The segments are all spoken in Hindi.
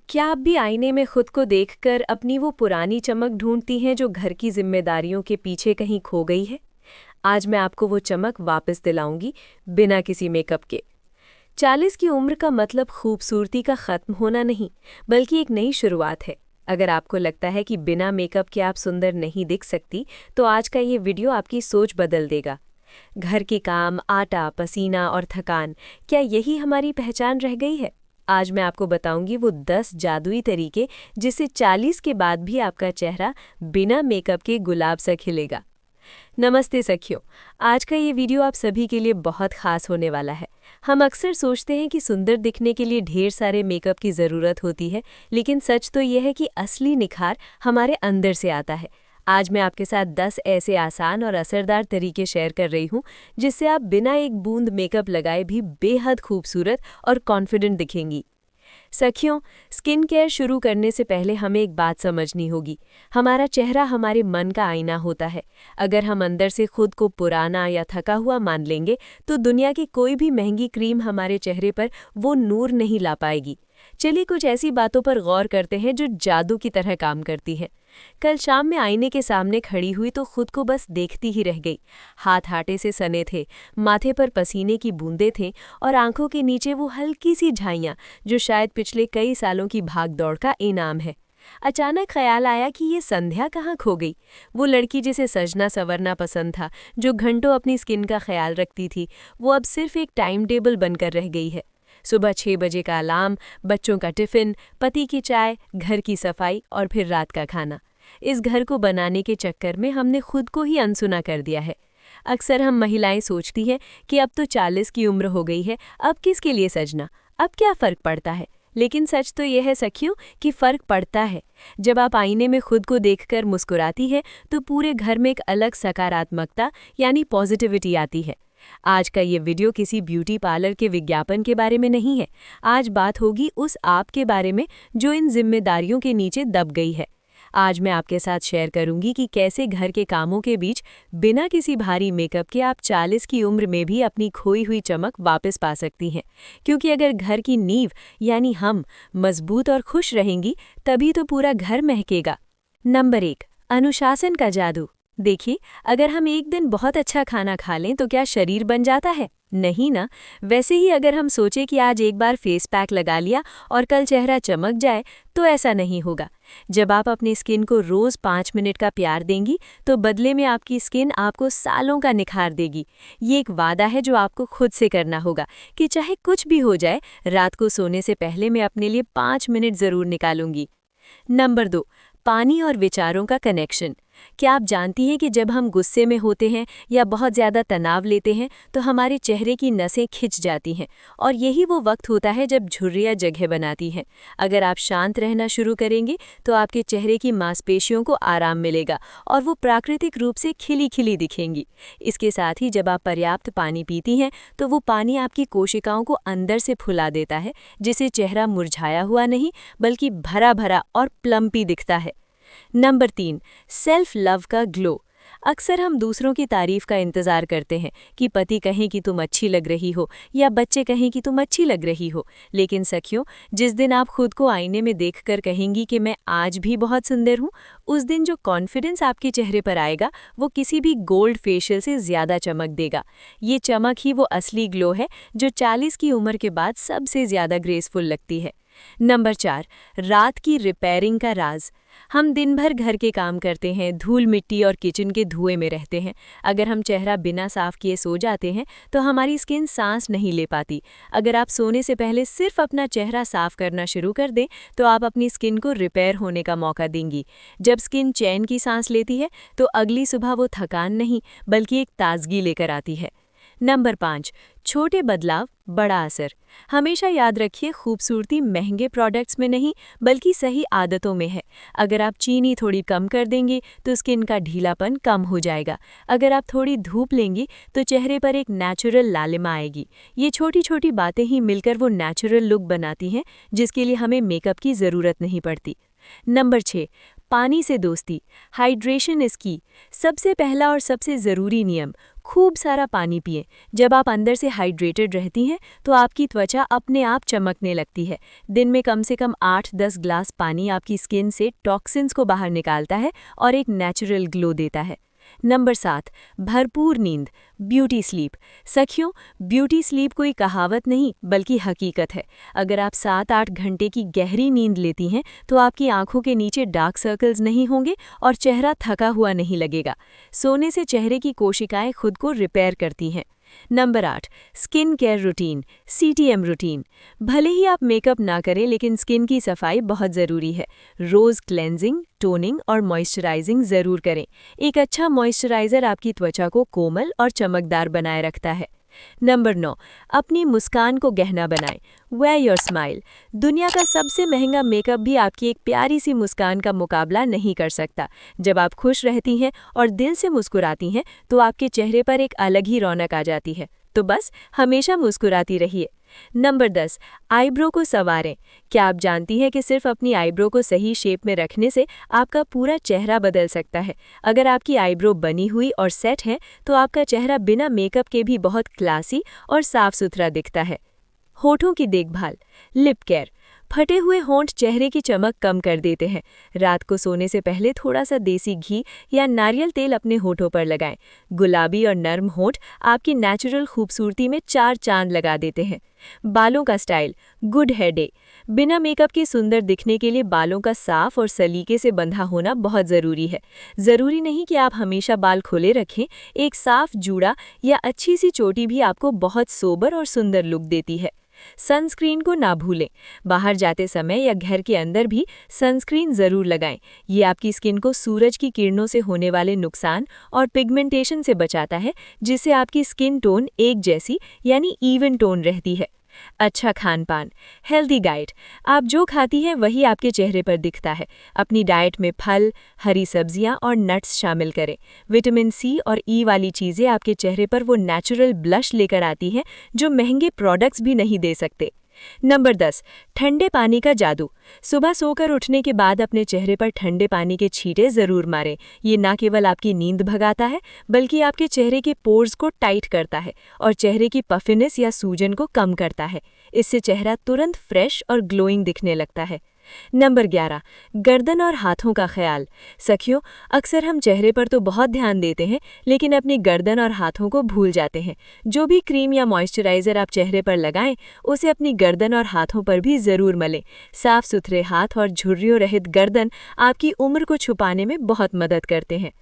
क्या आप भी आईने में खुद को देखकर अपनी वो पुरानी चमक ढूंढती हैं जो घर की जिम्मेदारियों के पीछे कहीं खो गई है? आज मैं आपको वो चमक वापस दिलाऊंगी, बिना किसी मेकअप के। 40 की उम्र का मतलब खूबसूरती का खत्म होना नहीं, बल्कि एक नई शुरुआत है। अगर आपको लगता है कि बिना मेकअप के आप सुंदर नहीं दिख सकती, तो आज का ये वीडियो आपकी सोच बदल देगा। घर के काम, आटा, पसीना और थकान, क्या यही हमारी पहचान रह गई है? आज मैं आपको बताऊंगी वो 10 जादुई तरीके जिससे 40 के बाद भी आपका चेहरा बिना मेकअप के गुलाब सा खिलेगा। नमस्ते सखियों, आज का ये वीडियो आप सभी के लिए बहुत खास होने वाला है। हम अक्सर सोचते हैं कि सुंदर दिखने के लिए ढेर सारे मेकअप की ज़रूरत होती है, लेकिन सच तो ये है कि असली निखार हमारे अंदर से आता है। आज मैं आपके साथ 10 ऐसे आसान और असरदार तरीके शेयर कर रही हूँ जिससे आप बिना एक बूंद मेकअप लगाए भी बेहद खूबसूरत और कॉन्फिडेंट दिखेंगी। सखियों, स्किन केयर शुरू करने से पहले हमें एक बात समझनी होगी। हमारा चेहरा हमारे मन का आईना होता है। अगर हम अंदर से खुद को पुराना या थका हुआ मान लेंगे, तो दुनिया की कोई भी महंगी क्रीम हमारे चेहरे पर वो नूर नहीं ला पाएगी। चलिए कुछ ऐसी बातों पर गौर करते हैं जो जादू की तरह काम करती हैं। कल शाम में आईने के सामने खड़ी हुई तो खुद को बस देखती ही रह गई। हाथ आटे से सने थे, माथे पर पसीने की बूंदें थे और आंखों के नीचे वो हल्की सी झाइयाँ जो शायद पिछले कई सालों की भागदौड़ का इनाम है। अचानक ख्याल आया कि ये संध्या कहाँ खो गई। वो लड़की जिसे सजना संवरना पसंद था, जो घंटों अपनी स्किन का ख्याल रखती थी, वो अब सिर्फ एक टाइम टेबल बनकर रह गई है। सुबह 6 बजे का अलार्म, बच्चों का टिफिन, पति की चाय, घर की सफाई और फिर रात का खाना। इस घर को बनाने के चक्कर में हमने खुद को ही अनसुना कर दिया है। अक्सर हम महिलाएं सोचती हैं कि अब तो 40 की उम्र हो गई है, अब किसके लिए सजना, अब क्या फ़र्क पड़ता है। लेकिन सच तो यह है सखियों कि फ़र्क पड़ता है। जब आप आईने में खुद को देखकर मुस्कुराती है तो पूरे घर में एक अलग सकारात्मकता यानी पॉजिटिविटी आती है। आज का ये वीडियो किसी ब्यूटी पार्लर के विज्ञापन के बारे में नहीं है। आज बात होगी उस आप के बारे में जो इन जिम्मेदारियों के नीचे दब गई है। आज मैं आपके साथ शेयर करूंगी कि कैसे घर के कामों के बीच बिना किसी भारी मेकअप के आप 40 की उम्र में भी अपनी खोई हुई चमक वापस पा सकती हैं। क्योंकि अगर घर की नींव यानी हम मजबूत और खुश रहेंगी, तभी तो पूरा घर महकेगा। नंबर 1, अनुशासन का जादू। देखिए, अगर हम एक दिन बहुत अच्छा खाना खा लें तो क्या शरीर बन जाता है? नहीं ना। वैसे ही अगर हम सोचें कि आज एक बार फेस पैक लगा लिया और कल चेहरा चमक जाए, तो ऐसा नहीं होगा। जब आप अपनी स्किन को रोज़ 5 मिनट का प्यार देंगी, तो बदले में आपकी स्किन आपको सालों का निखार देगी। ये एक वादा है जो आपको खुद से करना होगा कि चाहे कुछ भी हो जाए, रात को सोने से पहले मैं अपने लिए 5 मिनट ज़रूर निकालूंगी। नंबर 2, पानी और विचारों का कनेक्शन। क्या आप जानती हैं कि जब हम गुस्से में होते हैं या बहुत ज़्यादा तनाव लेते हैं तो हमारे चेहरे की नसें खिंच जाती हैं, और यही वो वक्त होता है जब झुर्रियाँ जगह बनाती हैं। अगर आप शांत रहना शुरू करेंगे तो आपके चेहरे की मांसपेशियों को आराम मिलेगा और वो प्राकृतिक रूप से खिली खिली दिखेंगी। इसके साथ ही जब आप पर्याप्त पानी पीती हैं तो वो पानी आपकी कोशिकाओं को अंदर से फुला देता है, जिससे चेहरा मुरझाया हुआ नहीं बल्कि भरा भरा और प्लम्पी दिखता है। नंबर 3, सेल्फ लव का ग्लो। अक्सर हम दूसरों की तारीफ का इंतजार करते हैं कि पति कहें कि तुम अच्छी लग रही हो या बच्चे कहें कि तुम अच्छी लग रही हो। लेकिन सखियों, जिस दिन आप खुद को आईने में देखकर कहेंगी कि मैं आज भी बहुत सुंदर हूँ, उस दिन जो कॉन्फिडेंस आपके चेहरे पर आएगा वो किसी भी गोल्ड फेशियल से ज़्यादा चमक देगा। ये चमक ही वो असली ग्लो है जो 40 की उम्र के बाद सबसे ज़्यादा ग्रेसफुल लगती है। नंबर 4, रात की रिपेयरिंग का राज। हम दिन भर घर के काम करते हैं, धूल मिट्टी और किचन के धुएं में रहते हैं। अगर हम चेहरा बिना साफ किए सो जाते हैं तो हमारी स्किन सांस नहीं ले पाती। अगर आप सोने से पहले सिर्फ अपना चेहरा साफ करना शुरू कर दें तो आप अपनी स्किन को रिपेयर होने का मौका देंगी। जब स्किन चैन की सांस लेती है तो अगली सुबह वो थकान नहीं बल्कि एक ताजगी लेकर आती है। नंबर 5, छोटे बदलाव बड़ा असर। हमेशा याद रखिए, खूबसूरती महंगे प्रोडक्ट्स में नहीं बल्कि सही आदतों में है। अगर आप चीनी थोड़ी कम कर देंगे तो स्किन का ढीलापन कम हो जाएगा। अगर आप थोड़ी धूप लेंगी तो चेहरे पर एक नेचुरल लालिमा आएगी। ये छोटी छोटी बातें ही मिलकर वो नेचुरल लुक बनाती हैं जिसके लिए हमें मेकअप की ज़रूरत नहीं पड़ती। नंबर 6, पानी से दोस्ती, हाइड्रेशन इज की। सबसे पहला और सबसे ज़रूरी नियम, खूब सारा पानी पिएं। जब आप अंदर से हाइड्रेटेड रहती हैं तो आपकी त्वचा अपने आप चमकने लगती है। दिन में कम से कम 8-10 ग्लास पानी आपकी स्किन से टॉक्सिन्स को बाहर निकालता है और एक नेचुरल ग्लो देता है। नंबर 7, भरपूर नींद, ब्यूटी स्लीप। सखियों, ब्यूटी स्लीप कोई कहावत नहीं बल्कि हकीकत है। अगर आप 7-8 घंटे की गहरी नींद लेती हैं तो आपकी आंखों के नीचे डार्क सर्कल्स नहीं होंगे और चेहरा थका हुआ नहीं लगेगा। सोने से चेहरे की कोशिकाएं खुद को रिपेयर करती हैं। Number 8, skin care routine, CTM routine. भले ही आप मेकअप ना करें लेकिन स्किन की सफाई बहुत ज़रूरी है। रोज़ क्लेंजिंग, टोनिंग और मॉइस्चराइजिंग ज़रूर करें। एक अच्छा मॉइस्चराइज़र आपकी त्वचा को कोमल और चमकदार बनाए रखता है। नंबर 9, अपनी मुस्कान को गहना बनाएं, वेयर योर स्माइल। दुनिया का सबसे महंगा मेकअप भी आपकी एक प्यारी सी मुस्कान का मुकाबला नहीं कर सकता। जब आप खुश रहती हैं और दिल से मुस्कुराती हैं तो आपके चेहरे पर एक अलग ही रौनक आ जाती है। तो बस हमेशा मुस्कुराती रहिए। नंबर 10, आईब्रो को संवारें। क्या आप जानती हैं कि सिर्फ अपनी आईब्रो को सही शेप में रखने से आपका पूरा चेहरा बदल सकता है। अगर आपकी आईब्रो बनी हुई और सेट है तो आपका चेहरा बिना मेकअप के भी बहुत क्लासी और साफ सुथरा दिखता है। होठों की देखभाल, लिप केयर। फटे हुए होंठ चेहरे की चमक कम कर देते हैं। रात को सोने से पहले थोड़ा सा देसी घी या नारियल तेल अपने होठों पर लगाएं। गुलाबी और नर्म होंठ आपकी नेचुरल खूबसूरती में 4 चांद लगा देते हैं। बालों का स्टाइल, गुड हेयर डे। बिना मेकअप के सुंदर दिखने के लिए बालों का साफ और सलीके से बंधा होना बहुत ज़रूरी है। ज़रूरी नहीं कि आप हमेशा बाल खुले रखें। एक साफ जूड़ा या अच्छी सी चोटी भी आपको बहुत सोबर और सुंदर लुक देती है। सनस्क्रीन को ना भूलें। बाहर जाते समय या घर के अंदर भी सनस्क्रीन ज़रूर लगाएं। ये आपकी स्किन को सूरज की किरणों से होने वाले नुकसान और पिगमेंटेशन से बचाता है, जिससे आपकी स्किन टोन एक जैसी यानी इवन टोन रहती है। अच्छा खान पान, हेल्दी डाइट। आप जो खाती हैं वही आपके चेहरे पर दिखता है। अपनी डाइट में फल, हरी सब्जियां और नट्स शामिल करें। विटामिन C और E वाली चीज़ें आपके चेहरे पर वो नेचुरल ब्लश लेकर आती हैं जो महंगे प्रोडक्ट्स भी नहीं दे सकते। नंबर 10, ठंडे पानी का जादू। सुबह सोकर उठने के बाद अपने चेहरे पर ठंडे पानी के छींटे ज़रूर मारें। ये ना केवल आपकी नींद भगाता है बल्कि आपके चेहरे के पोर्स को टाइट करता है और चेहरे की पफिनेस या सूजन को कम करता है। इससे चेहरा तुरंत फ्रेश और ग्लोइंग दिखने लगता है। नंबर 11, गर्दन और हाथों का ख्याल। सखियों, अक्सर हम चेहरे पर तो बहुत ध्यान देते हैं लेकिन अपनी गर्दन और हाथों को भूल जाते हैं। जो भी क्रीम या मॉइस्चराइज़र आप चेहरे पर लगाएं उसे अपनी गर्दन और हाथों पर भी ज़रूर मलें। साफ सुथरे हाथ और झुर्रियों रहित गर्दन आपकी उम्र को छुपाने में बहुत मदद करते हैं।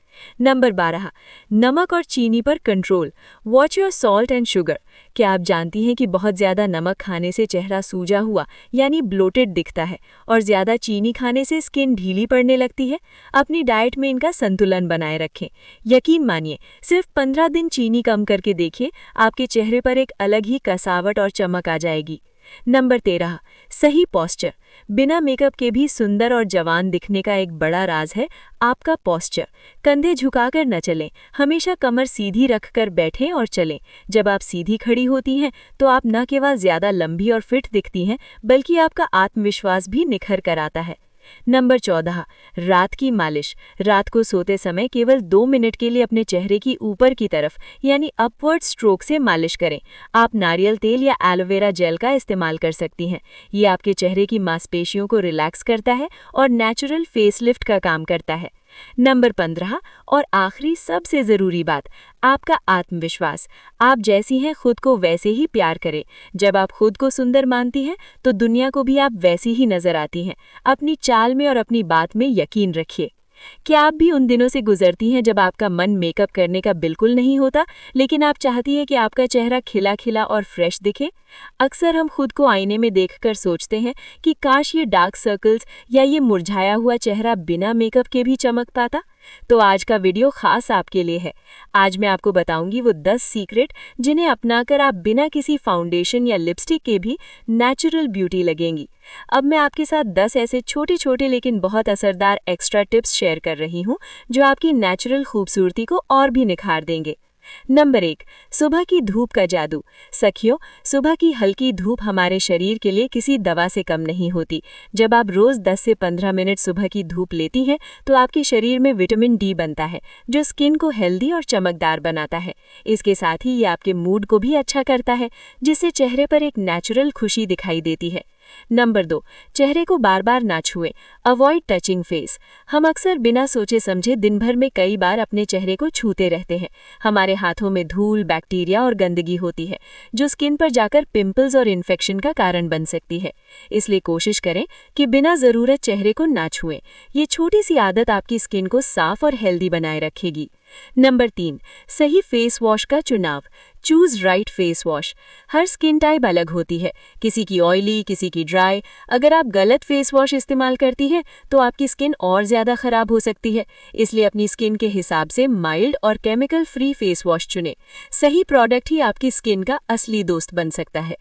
नंबर 12, नमक और चीनी पर control, watch your salt and sugar. क्या आप जानती हैं कि बहुत ज़्यादा नमक खाने से चेहरा सूजा हुआ यानी ब्लोटेड दिखता है और ज़्यादा चीनी खाने से स्किन ढीली पड़ने लगती है? अपनी डाइट में इनका संतुलन बनाए रखें। यकीन मानिए, सिर्फ 15 दिन चीनी कम करके देखिए, आपके चेहरे पर एक अलग ही कसावट और चमक आ जाएगी। नंबर 13, सही पोस्चर। बिना मेकअप के भी सुंदर और जवान दिखने का एक बड़ा राज है आपका पोस्चर। कंधे झुकाकर न चलें, हमेशा कमर सीधी रखकर बैठें और चलें। जब आप सीधी खड़ी होती हैं तो आप न केवल ज़्यादा लंबी और फिट दिखती हैं बल्कि आपका आत्मविश्वास भी निखर कर आता है। नंबर 14, रात की मालिश। रात को सोते समय केवल 2 मिनट के लिए अपने चेहरे की ऊपर की तरफ यानी अपवर्ड स्ट्रोक से मालिश करें। आप नारियल तेल या एलोवेरा जेल का इस्तेमाल कर सकती हैं। ये आपके चेहरे की मांसपेशियों को रिलैक्स करता है और नेचुरल फेसलिफ्ट का काम करता है। नंबर 15 और आखिरी सबसे ज़रूरी बात, आपका आत्मविश्वास। आप जैसी हैं खुद को वैसे ही प्यार करें। जब आप खुद को सुंदर मानती हैं तो दुनिया को भी आप वैसी ही नज़र आती हैं। अपनी चाल में और अपनी बात में यकीन रखिए। क्या आप भी उन दिनों से गुजरती हैं जब आपका मन मेकअप करने का बिल्कुल नहीं होता लेकिन आप चाहती हैं कि आपका चेहरा खिला खिला और फ्रेश दिखे? अक्सर हम खुद को आईने में देखकर सोचते हैं कि काश ये डार्क सर्कल्स या ये मुरझाया हुआ चेहरा बिना मेकअप के भी चमक पाता। तो आज का वीडियो खास आपके लिए है। आज मैं आपको बताऊंगी वो 10 सीक्रेट जिन्हें अपनाकर आप बिना किसी फाउंडेशन या लिपस्टिक के भी नेचुरल ब्यूटी लगेंगी। अब मैं आपके साथ 10 ऐसे छोटे छोटे लेकिन बहुत असरदार एक्स्ट्रा टिप्स शेयर कर रही हूँ जो आपकी नेचुरल खूबसूरती को और भी निखार देंगे। नंबर 1, सुबह की धूप का जादू। सखियों, सुबह की हल्की धूप हमारे शरीर के लिए किसी दवा से कम नहीं होती। जब आप रोज 10 से 15 मिनट सुबह की धूप लेती हैं, तो आपके शरीर में विटामिन डी बनता है, जो स्किन को हेल्दी और चमकदार बनाता है। इसके साथ ही ये आपके मूड को भी अच्छा करता है, जिससे चेहरे पर एक नेचुरल खुशी दिखाई देती है। नंबर 2, चेहरे को बार बार ना छुएं। Avoid touching face. हम अक्सर बिना सोचे समझे दिन भर में कई बार अपने चेहरे को छूते रहते हैं। हमारे हाथों में धूल, बैक्टीरिया और गंदगी होती है, जो स्किन पर जाकर पिंपल्स और इन्फेक्शन का कारण बन सकती है। इसलिए कोशिश करें कि बिना ज़रूरत चेहरे को ना छुएं। ये छोटी सी आदत आपकी स्किन को साफ और हेल्दी बनाए रखेगी। नंबर 3, सही फेस वॉश का चुनाव। Choose right face wash. हर स्किन टाइप अलग होती है, किसी की ऑयली, किसी की ड्राई। अगर आप गलत फेस वॉश इस्तेमाल करती हैं, तो आपकी स्किन और ज़्यादा खराब हो सकती है। इसलिए अपनी स्किन के हिसाब से माइल्ड और केमिकल फ्री फेस वॉश चुनें। सही प्रोडक्ट ही आपकी स्किन का असली दोस्त बन सकता है।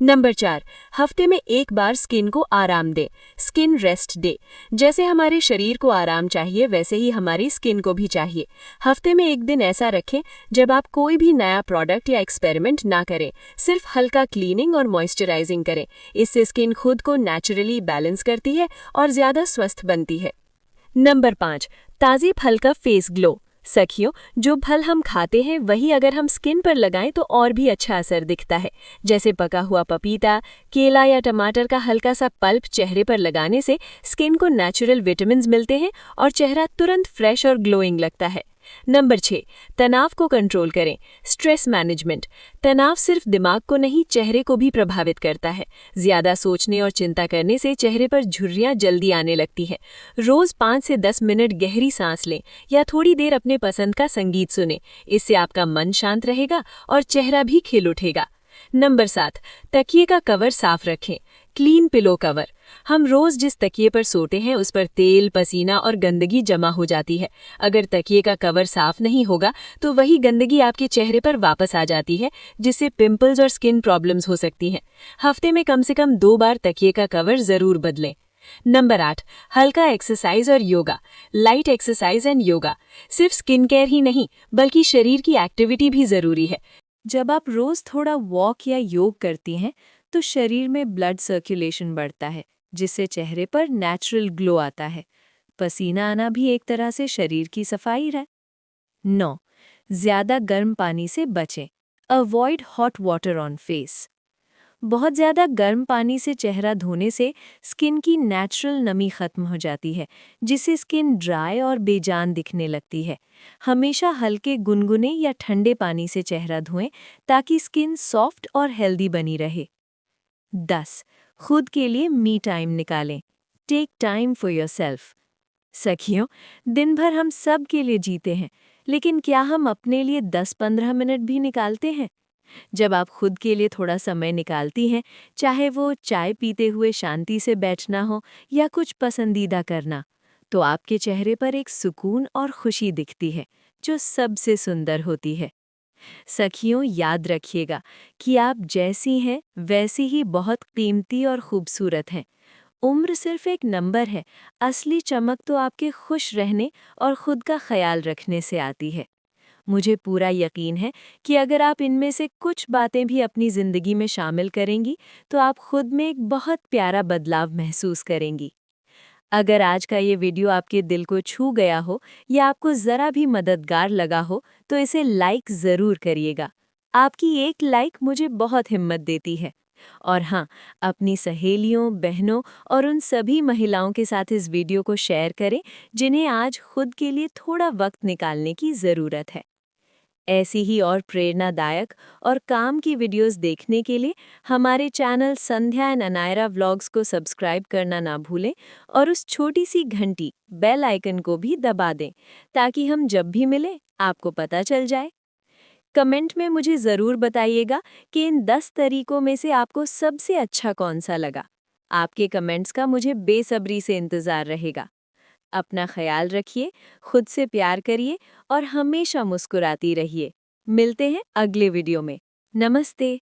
नंबर 4, हफ्ते में एक बार स्किन को आराम दें। Skin rest day. जैसे हमारे शरीर को आराम चाहिए, वैसे ही हमारी स्किन को भी चाहिए। हफ्ते में एक दिन ऐसा रखें जब आप कोई भी नया प्रोडक्ट या एक्सपेरिमेंट ना करें, सिर्फ हल्का क्लीनिंग और मॉइस्चराइजिंग करें। इससे स्किन खुद को नेचुरली बैलेंस करती है और ज़्यादा स्वस्थ बनती है। नंबर 5, ताज़े फल का फेस ग्लो। सखियों, जो फल हम खाते हैं वही अगर हम स्किन पर लगाएं तो और भी अच्छा असर दिखता है। जैसे पका हुआ पपीता, केला या टमाटर का हल्का सा पल्प चेहरे पर लगाने से स्किन को नेचुरल विटामिन्स मिलते हैं और चेहरा तुरंत फ्रेश और ग्लोइंग लगता है। नंबर 6, तनाव को कंट्रोल करें। Stress management. तनाव सिर्फ दिमाग को नहीं, चेहरे को भी प्रभावित करता है। ज्यादा सोचने और चिंता करने से चेहरे पर झुर्रियां जल्दी आने लगती हैं। रोज 5 से 10 मिनट गहरी सांस लें या थोड़ी देर अपने पसंद का संगीत सुनें। इससे आपका मन शांत रहेगा और चेहरा भी खिल उठेगा। नंबर 7, तकिए का कवर साफ रखें। Clean pillow cover. हम रोज जिस तकिए पर सोते हैं उस पर तेल, पसीना और गंदगी जमा हो जाती है। अगर तकिए का कवर साफ नहीं होगा तो वही गंदगी आपके चेहरे पर वापस आ जाती है, जिससे पिंपल्स और स्किन प्रॉब्लम्स हो सकती हैं। हफ्ते में कम से कम 2 बार तकिए का कवर जरूर बदलें। नंबर 8, हल्का एक्सरसाइज और yoga. Light exercise and yoga. सिर्फ स्किन केयर ही नहीं, बल्कि शरीर की एक्टिविटी भी जरूरी है। जब आप रोज थोड़ा वॉक या योग करती हैं, तो शरीर में ब्लड सर्कुलेशन बढ़ता है, जिससे चेहरे पर नेचुरल ग्लो आता है। पसीना आना भी एक तरह से शरीर की सफाई है। 9, ज्यादा गर्म पानी से बचें। Avoid hot water on face. बहुत ज़्यादा गर्म पानी से चेहरा धोने से स्किन की नेचुरल नमी खत्म हो जाती है, जिससे स्किन ड्राई और बेजान दिखने लगती है। हमेशा हल्के गुनगुने या ठंडे पानी से चेहरा धोएं ताकि स्किन सॉफ्ट और हेल्दी बनी रहे। 10, खुद के लिए मी टाइम निकालें। Take time for yourself. सखियों, दिन भर हम सब के लिए जीते हैं, लेकिन क्या हम अपने लिए 10-15 मिनट भी निकालते हैं? जब आप खुद के लिए थोड़ा समय निकालती हैं, चाहे वो चाय पीते हुए शांति से बैठना हो या कुछ पसंदीदा करना, तो आपके चेहरे पर एक सुकून और खुशी दिखती है, जो सबसे सुंदर होती है। सखियों, याद रखिएगा कि आप जैसी हैं वैसी ही बहुत कीमती और खूबसूरत हैं। उम्र सिर्फ एक नंबर है, असली चमक तो आपके खुश रहने और खुद का ख्याल रखने से आती है। मुझे पूरा यकीन है कि अगर आप इनमें से कुछ बातें भी अपनी ज़िंदगी में शामिल करेंगी, तो आप खुद में एक बहुत प्यारा बदलाव महसूस करेंगी। अगर आज का ये वीडियो आपके दिल को छू गया हो या आपको ज़रा भी मददगार लगा हो, तो इसे लाइक ज़रूर करिएगा। आपकी एक लाइक मुझे बहुत हिम्मत देती है। और हाँ, अपनी सहेलियों, बहनों और उन सभी महिलाओं के साथ इस वीडियो को शेयर करें, जिन्हें आज खुद के लिए थोड़ा वक्त निकालने की ज़रूरत है। ऐसी ही और प्रेरणादायक और काम की वीडियोस देखने के लिए हमारे channel Sandhya and Anaira vlogs को सब्सक्राइब करना ना भूलें और उस छोटी सी घंटी बेल आइकन को भी दबा दें, ताकि हम जब भी मिलें आपको पता चल जाए। कमेंट में मुझे ज़रूर बताइएगा कि इन 10 तरीकों में से आपको सबसे अच्छा कौन सा लगा। आपके कमेंट्स का मुझे बेसब्री से इंतज़ार रहेगा। अपना ख्याल रखिए, खुद से प्यार करिए और हमेशा मुस्कुराती रहिए। मिलते हैं अगले वीडियो में। नमस्ते।